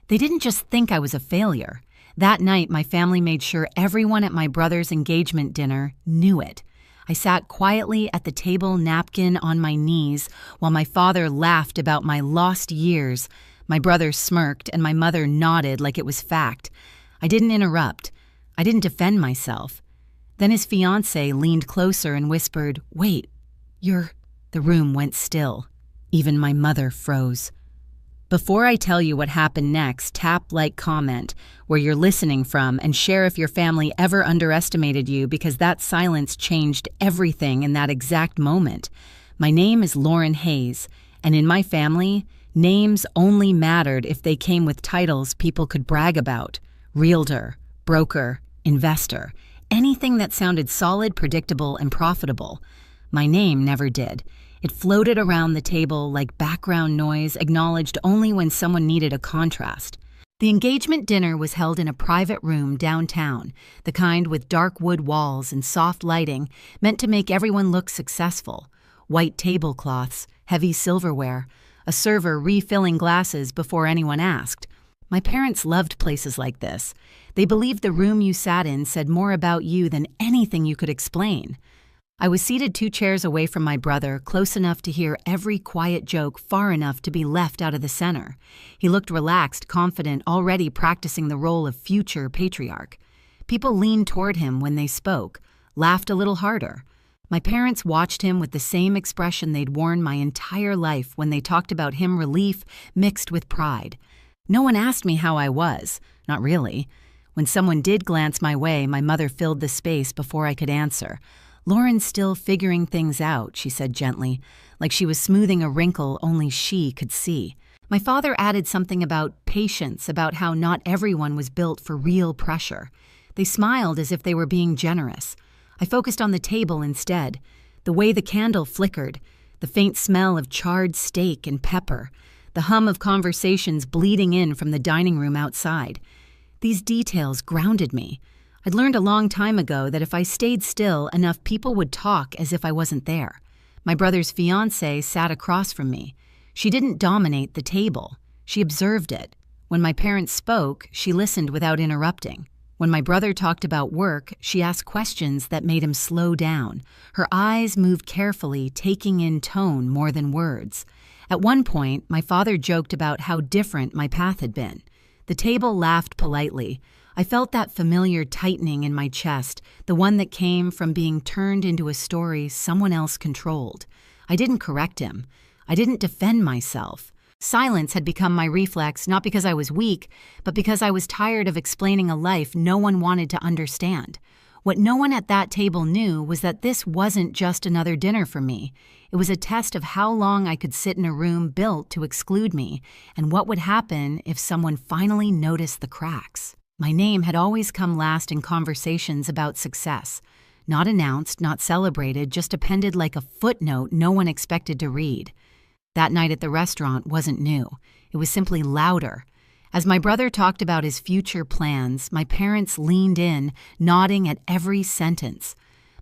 They didn't just think I was a failure. That night, my family made sure everyone at my brother's engagement dinner knew it. I sat quietly at the table, napkin on my knees, while my father laughed about my lost years. My brother smirked, and my mother nodded like it was fact. I didn't interrupt. I didn't defend myself. Then his fiancée leaned closer and whispered, "Wait, you're—" The room went still. Even my mother froze. Before I tell you what happened next, tap like comment where you're listening from and share if your family ever underestimated you, because that silence changed everything in that exact moment. My name is Lauren Hayes, and in my family, names only mattered if they came with titles people could brag about. Realtor, broker, investor, anything that sounded solid, predictable, and profitable. My name never did. It floated around the table like background noise, acknowledged only when someone needed a contrast. The engagement dinner was held in a private room downtown, the kind with dark wood walls and soft lighting meant to make everyone look successful. White tablecloths, heavy silverware, a server refilling glasses before anyone asked. My parents loved places like this. They believed the room you sat in said more about you than anything you could explain. I was seated 2 chairs away from my brother, close enough to hear every quiet joke, far enough to be left out of the center. He looked relaxed, confident, already practicing the role of future patriarch. People leaned toward him when they spoke, laughed a little harder. My parents watched him with the same expression they'd worn my entire life when they talked about him, relief mixed with pride. No one asked me how I was, not really. When someone did glance my way, my mother filled the space before I could answer. "Lauren's still figuring things out," she said gently, like she was smoothing a wrinkle only she could see. My father added something about patience, about how not everyone was built for real pressure. They smiled as if they were being generous. I focused on the table instead, the way the candle flickered, the faint smell of charred steak and pepper, the hum of conversations bleeding in from the dining room outside. These details grounded me. I'd learned a long time ago that if I stayed still, enough people would talk as if I wasn't there. My brother's fiancée sat across from me. She didn't dominate the table. She observed it. When my parents spoke, she listened without interrupting. When my brother talked about work, she asked questions that made him slow down. Her eyes moved carefully, taking in tone more than words. At one point, my father joked about how different my path had been. The table laughed politely. I felt that familiar tightening in my chest, the one that came from being turned into a story someone else controlled. I didn't correct him. I didn't defend myself. Silence had become my reflex, not because I was weak, but because I was tired of explaining a life no one wanted to understand. What no one at that table knew was that this wasn't just another dinner for me. It was a test of how long I could sit in a room built to exclude me, and what would happen if someone finally noticed the cracks. My name had always come last in conversations about success. Not announced, not celebrated, just appended like a footnote no one expected to read. That night at the restaurant wasn't new. It was simply louder. As my brother talked about his future plans, my parents leaned in, nodding at every sentence.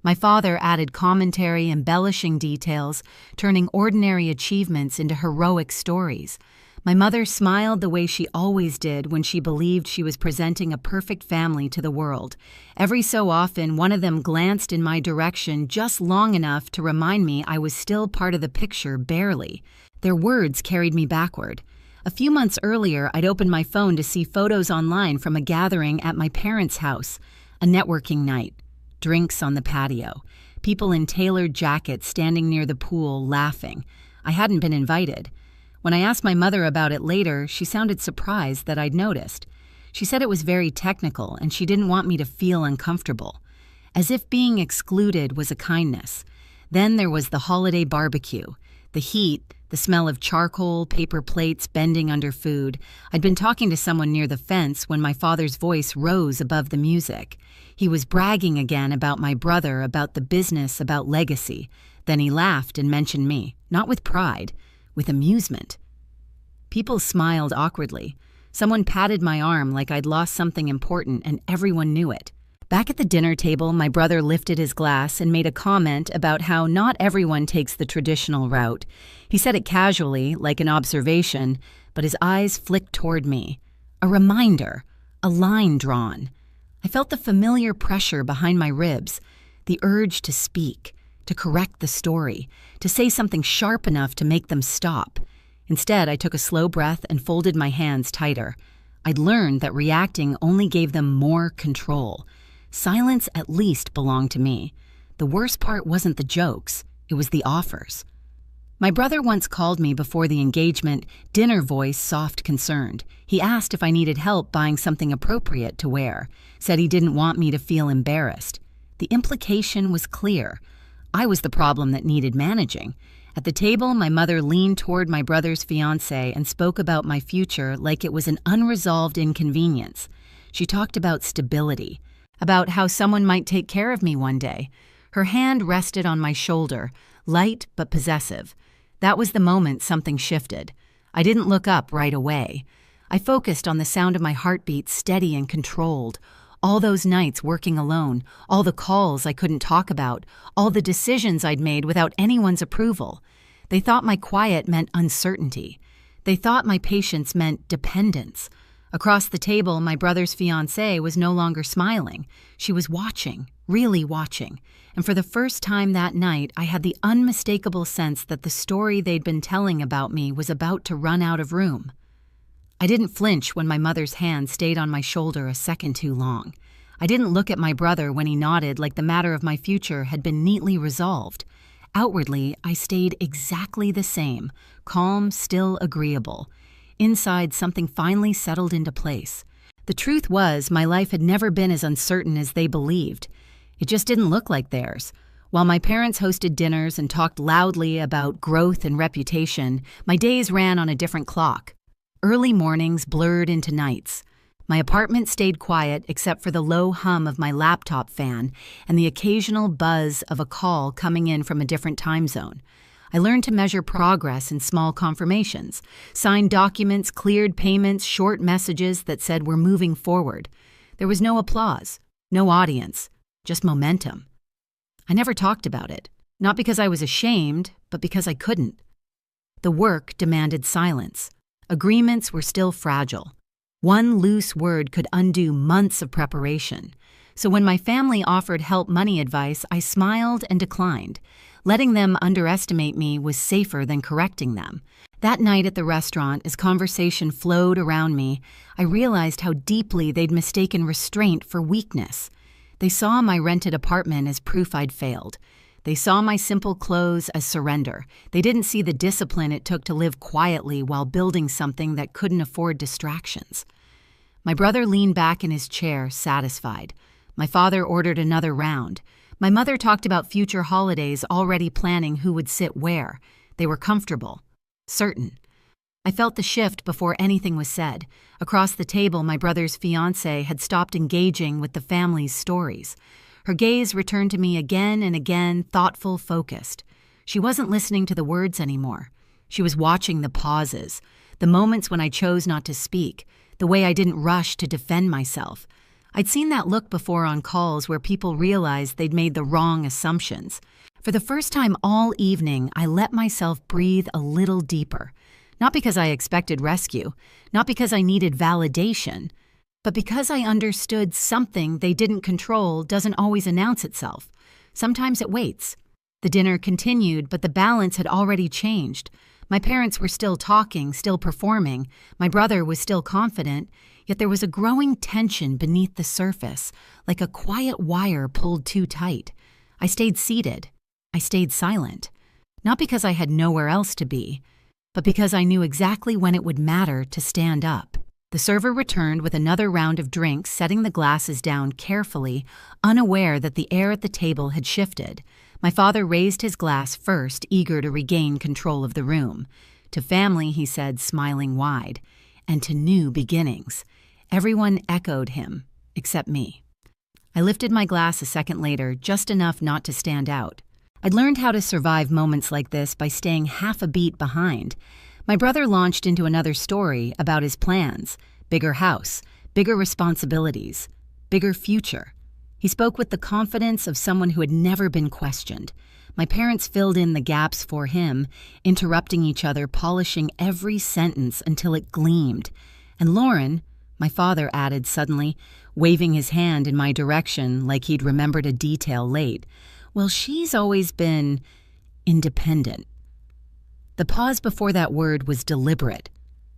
My father added commentary, embellishing details, turning ordinary achievements into heroic stories. My mother smiled the way she always did when she believed she was presenting a perfect family to the world. Every so often, one of them glanced in my direction just long enough to remind me I was still part of the picture, barely. Their words carried me backward. A few months earlier, I'd opened my phone to see photos online from a gathering at my parents' house, a networking night, drinks on the patio, people in tailored jackets standing near the pool laughing. I hadn't been invited. When I asked my mother about it later, she sounded surprised that I'd noticed. She said it was very technical and she didn't want me to feel uncomfortable, as if being excluded was a kindness. Then there was the holiday barbecue, the heat, the smell of charcoal, paper plates bending under food. I'd been talking to someone near the fence when my father's voice rose above the music. He was bragging again about my brother, about the business, about legacy. Then he laughed and mentioned me, not with pride, with amusement. People smiled awkwardly. Someone patted my arm like I'd lost something important, and everyone knew it. Back at the dinner table, my brother lifted his glass and made a comment about how not everyone takes the traditional route. He said it casually, like an observation, but his eyes flicked toward me. A reminder, a line drawn. I felt the familiar pressure behind my ribs, the urge to speak, to correct the story, to say something sharp enough to make them stop. Instead, I took a slow breath and folded my hands tighter. I'd learned that reacting only gave them more control. Silence at least belonged to me. The worst part wasn't the jokes, it was the offers. My brother once called me before the engagement, dinner voice soft concerned. He asked if I needed help buying something appropriate to wear, said he didn't want me to feel embarrassed. The implication was clear. I was the problem that needed managing. At the table, my mother leaned toward my brother's fiancé and spoke about my future like it was an unresolved inconvenience. She talked about stability, about how someone might take care of me one day. Her hand rested on my shoulder, light but possessive. That was the moment something shifted. I didn't look up right away. I focused on the sound of my heartbeat, steady and controlled. All those nights working alone, all the calls I couldn't talk about, all the decisions I'd made without anyone's approval. They thought my quiet meant uncertainty. They thought my patience meant dependence. Across the table, my brother's fiancée was no longer smiling. She was watching, really watching. And for the first time that night, I had the unmistakable sense that the story they'd been telling about me was about to run out of room. I didn't flinch when my mother's hand stayed on my shoulder a second too long. I didn't look at my brother when he nodded like the matter of my future had been neatly resolved. Outwardly, I stayed exactly the same, calm, still agreeable. Inside, something finally settled into place. The truth was, my life had never been as uncertain as they believed. It just didn't look like theirs. While my parents hosted dinners and talked loudly about growth and reputation, my days ran on a different clock. Early mornings blurred into nights. My apartment stayed quiet except for the low hum of my laptop fan and the occasional buzz of a call coming in from a different time zone. I learned to measure progress in small confirmations, signed documents, cleared payments, short messages that said we're moving forward. There was no applause, no audience, just momentum. I never talked about it, not because I was ashamed, but because I couldn't. The work demanded silence. Agreements were still fragile. One loose word could undo months of preparation. So when my family offered help money advice, I smiled and declined. Letting them underestimate me was safer than correcting them. That night at the restaurant, as conversation flowed around me, I realized how deeply they'd mistaken restraint for weakness. They saw my rented apartment as proof I'd failed. They saw my simple clothes as surrender. They didn't see the discipline it took to live quietly while building something that couldn't afford distractions. My brother leaned back in his chair, satisfied. My father ordered another round. My mother talked about future holidays, already planning who would sit where. They were comfortable, certain. I felt the shift before anything was said. Across the table, my brother's fiancée had stopped engaging with the family's stories. Her gaze returned to me again and again, thoughtful, focused. She wasn't listening to the words anymore. She was watching the pauses, the moments when I chose not to speak, the way I didn't rush to defend myself. I'd seen that look before on calls where people realized they'd made the wrong assumptions. For the first time all evening, I let myself breathe a little deeper. Not because I expected rescue, not because I needed validation, but because I understood something they didn't control doesn't always announce itself. Sometimes it waits. The dinner continued, but the balance had already changed. My parents were still talking, still performing. My brother was still confident, yet there was a growing tension beneath the surface, like a quiet wire pulled too tight. I stayed seated. I stayed silent. Not because I had nowhere else to be, but because I knew exactly when it would matter to stand up. The server returned with another round of drinks, setting the glasses down carefully, unaware that the air at the table had shifted. My father raised his glass first, eager to regain control of the room. To family, he said, smiling wide, and to new beginnings. Everyone echoed him, except me. I lifted my glass a second later, just enough not to stand out. I'd learned how to survive moments like this by staying half a beat behind. My brother launched into another story about his plans, bigger house, bigger responsibilities, bigger future. He spoke with the confidence of someone who had never been questioned. My parents filled in the gaps for him, interrupting each other, polishing every sentence until it gleamed. And Lauren, my father added suddenly, waving his hand in my direction like he'd remembered a detail late. Well, she's always been independent. The pause before that word was deliberate.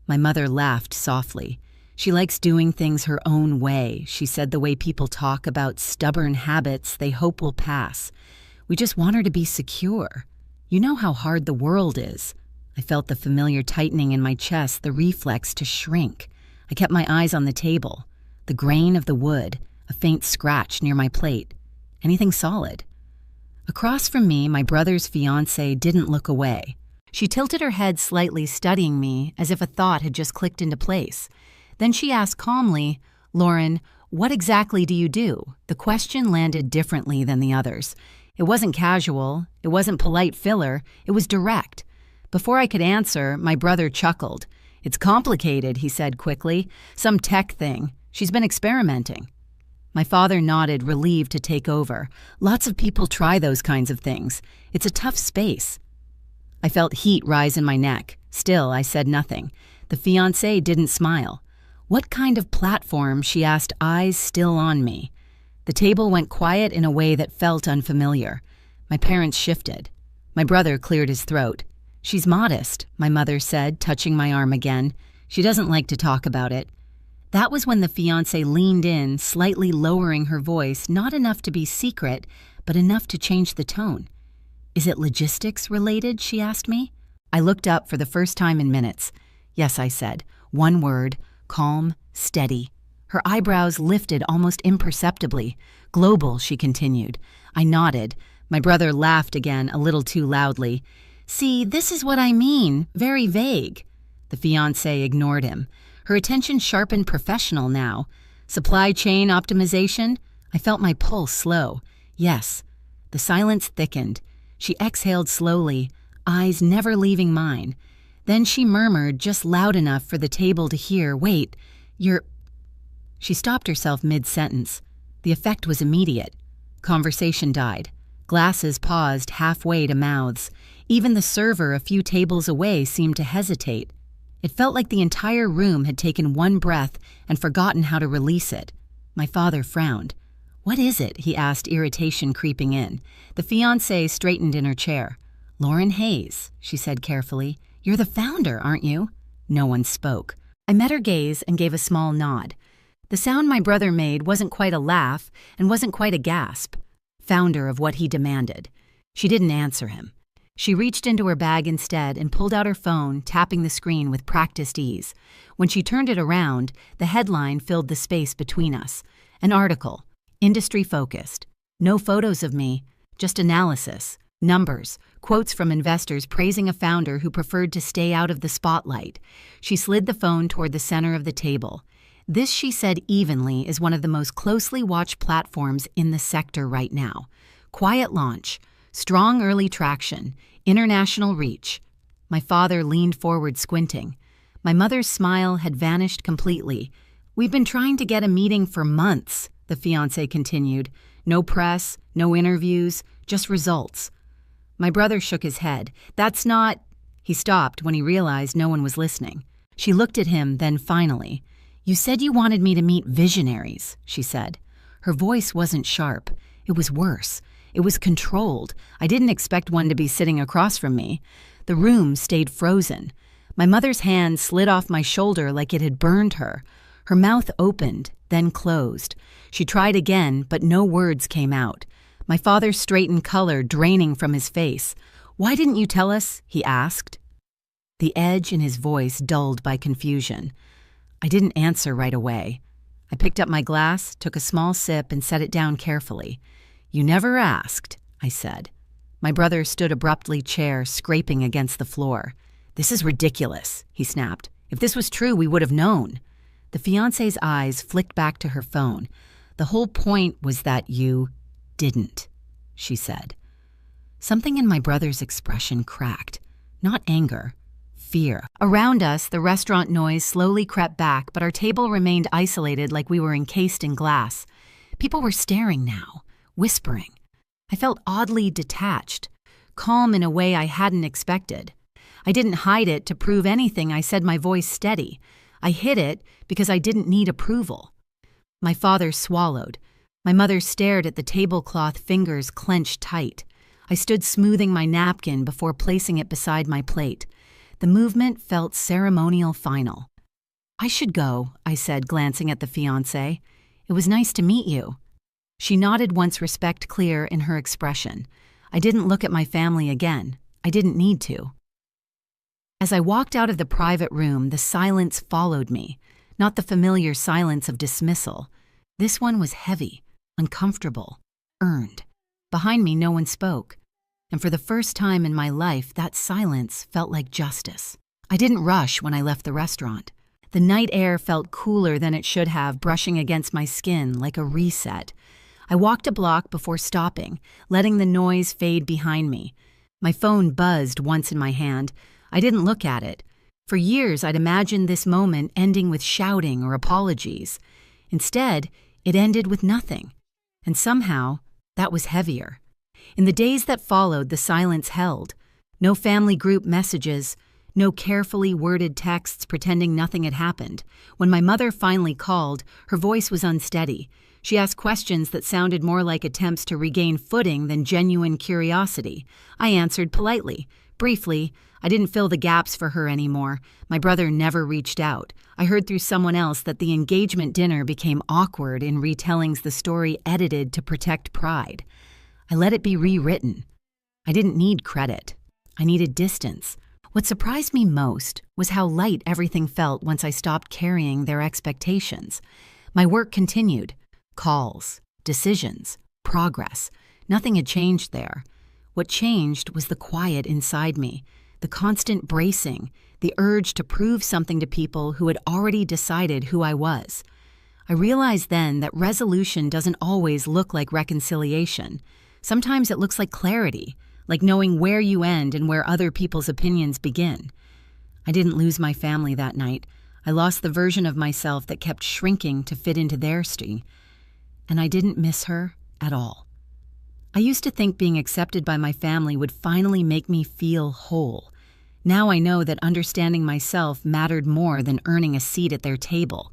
My mother laughed softly. She likes doing things her own way, she said, the way people talk about stubborn habits they hope will pass. We just want her to be secure. You know how hard the world is. I felt the familiar tightening in my chest, the reflex to shrink. I kept my eyes on the table. The grain of the wood, a faint scratch near my plate. Anything solid? Across from me, my brother's fiancée didn't look away. She tilted her head slightly, studying me, as if a thought had just clicked into place. Then she asked calmly, "Lauren, what exactly do you do?" The question landed differently than the others. It wasn't casual, it wasn't polite filler, it was direct. Before I could answer, my brother chuckled. "It's complicated," he said quickly. "Some tech thing. She's been experimenting." My father nodded, relieved to take over. Lots of people try those kinds of things. It's a tough space. I felt heat rise in my neck. Still, I said nothing. The fiancé didn't smile. "What kind of platform?" she asked, eyes still on me. The table went quiet in a way that felt unfamiliar. My parents shifted. My brother cleared his throat. "She's modest," my mother said, touching my arm again. "She doesn't like to talk about it." That was when the fiancé leaned in, slightly lowering her voice, not enough to be secret, but enough to change the tone. "Is it logistics related?" she asked me. I looked up for the first time in minutes. "Yes," I said. One word. Calm, steady. Her eyebrows lifted almost imperceptibly. "Global," she continued. I nodded. My brother laughed again, a little too loudly. "See, this is what I mean. Very vague." The fiancé ignored him. Her attention sharpened, professional now. "Supply chain optimization?" I felt my pulse slow. "Yes." The silence thickened. She exhaled slowly, eyes never leaving mine. Then she murmured, just loud enough for the table to hear, "Wait, you're—" She stopped herself mid-sentence. The effect was immediate. Conversation died. Glasses paused halfway to mouths. Even the server a few tables away seemed to hesitate. It felt like the entire room had taken one breath and forgotten how to release it. My father frowned. "What is it?" he asked, irritation creeping in. The fiancée straightened in her chair. "Lauren Hayes," she said carefully. "You're the founder, aren't you?" No one spoke. I met her gaze and gave a small nod. The sound my brother made wasn't quite a laugh and wasn't quite a gasp. Founder of what he demanded. She didn't answer him. She reached into her bag instead and pulled out her phone, tapping the screen with practiced ease. When she turned it around, the headline filled the space between us. An article. Industry-focused. No photos of me, just analysis. Numbers. Quotes from investors praising a founder who preferred to stay out of the spotlight. She slid the phone toward the center of the table. This, she said evenly, is one of the most closely watched platforms in the sector right now. Quiet launch. Strong early traction. International reach. My father leaned forward, squinting. My mother's smile had vanished completely. "We've been trying to get a meeting for months," the fiancé continued. "No press, no interviews, just results." My brother shook his head. "That's not—" He stopped when he realized no one was listening. She looked at him, then finally. "You said you wanted me to meet visionaries," she said. Her voice wasn't sharp. It was worse. It was controlled. I didn't expect one to be sitting across from me. The room stayed frozen. My mother's hand slid off my shoulder like it had burned her. Her mouth opened, then closed. She tried again, but no words came out. My father straightened, color draining from his face. "Why didn't you tell us?" he asked. The edge in his voice dulled by confusion. I didn't answer right away. I picked up my glass, took a small sip, and set it down carefully. "You never asked," I said. My brother stood abruptly, chair scraping against the floor. "This is ridiculous," he snapped. "If this was true, we would have known." The fiancé's eyes flicked back to her phone. "The whole point was that you didn't," she said. Something in my brother's expression cracked. Not anger, fear. Around us, the restaurant noise slowly crept back, but our table remained isolated like we were encased in glass. People were staring now, whispering. I felt oddly detached, calm in a way I hadn't expected. I didn't hide it to prove anything. I said, my voice steady. I hid it because I didn't need approval. My father swallowed. My mother stared at the tablecloth, fingers clenched tight. I stood smoothing my napkin before placing it beside my plate. The movement felt ceremonial final. "I should go," I said, glancing at the fiancé. "It was nice to meet you." She nodded once, respect clear in her expression. I didn't look at my family again. I didn't need to. As I walked out of the private room, the silence followed me, not the familiar silence of dismissal. This one was heavy, uncomfortable, earned. Behind me, no one spoke. And for the first time in my life, that silence felt like justice. I didn't rush when I left the restaurant. The night air felt cooler than it should have, brushing against my skin like a reset. I walked a block before stopping, letting the noise fade behind me. My phone buzzed once in my hand. I didn't look at it. For years, I'd imagined this moment ending with shouting or apologies. Instead, it ended with nothing. And somehow, that was heavier. In the days that followed, the silence held. No family group messages, no carefully worded texts pretending nothing had happened. When my mother finally called, her voice was unsteady. She asked questions that sounded more like attempts to regain footing than genuine curiosity. I answered politely. Briefly, I didn't fill the gaps for her anymore. My brother never reached out. I heard through someone else that the engagement dinner became awkward in retellings the story edited to protect pride. I let it be rewritten. I didn't need credit. I needed distance. What surprised me most was how light everything felt once I stopped carrying their expectations. My work continued. Calls, decisions, progress. Nothing had changed there. What changed was the quiet inside me, the constant bracing, the urge to prove something to people who had already decided who I was. I realized then that resolution doesn't always look like reconciliation. Sometimes it looks like clarity, like knowing where you end and where other people's opinions begin. I didn't lose my family that night. I lost the version of myself that kept shrinking to fit into their stream. And I didn't miss her at all. I used to think being accepted by my family would finally make me feel whole. Now I know that understanding myself mattered more than earning a seat at their table.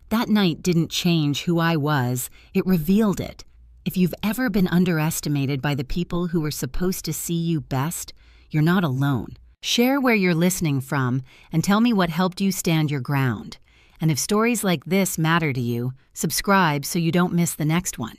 That night didn't change who I was, it revealed it. If you've ever been underestimated by the people who were supposed to see you best, you're not alone. Share where you're listening from and tell me what helped you stand your ground. And if stories like this matter to you, subscribe so you don't miss the next one.